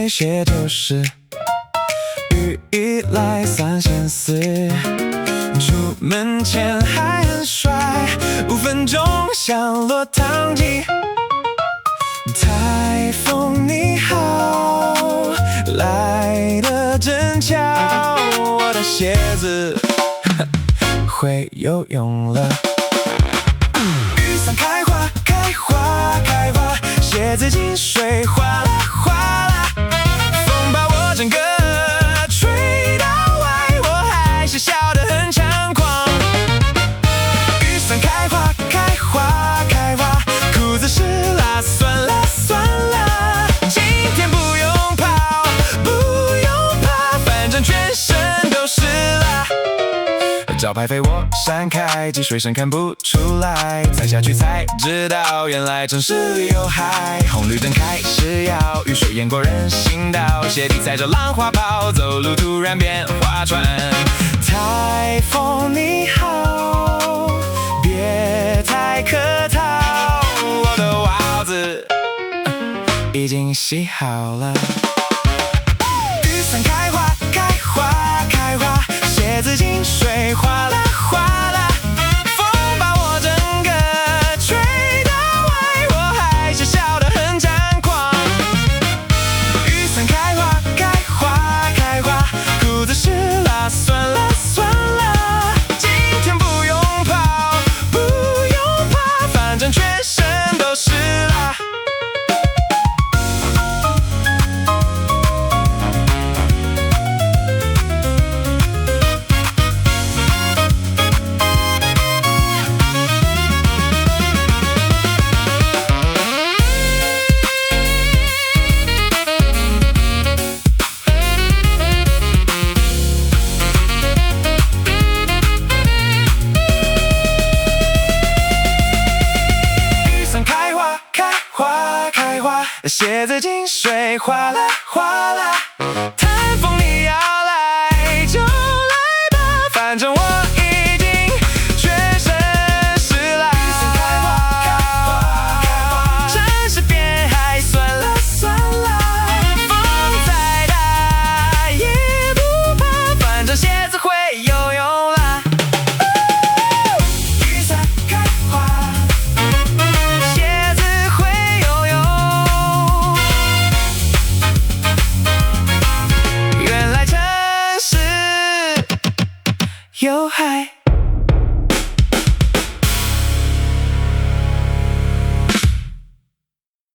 会写旧诗，雨一来散相思。出门前还很帅，5分钟想落汤鸡。台风你好，来得真巧，我的鞋子会游泳了。雨伞开花，开花，开花，鞋子进水，哗啦哗啦，风把我整个吹到外，我还是笑得很猖狂。雨伞开花，开花，开花，裤子湿啦，算了算了，今天不用跑，不用怕，反正全身都湿啦。招牌被我闪开，积水声看不出来，踩下去才知道，原来城市有海。红绿灯开始摇，雨水淹过人行道，鞋底踩着浪花跑，走路突然变划船。台风你好，别太客套，我的袜子已经洗好了。雨伞开花，开花，开花，鞋子进水，哗啦哗啦，风把我整个吹到外，我还是笑得很猖狂。雨伞开花，开花，开花，裤子湿啦，算了算了，今天不用跑，不用怕，反正全身都湿啦。鞋子进水，哗啦哗啦。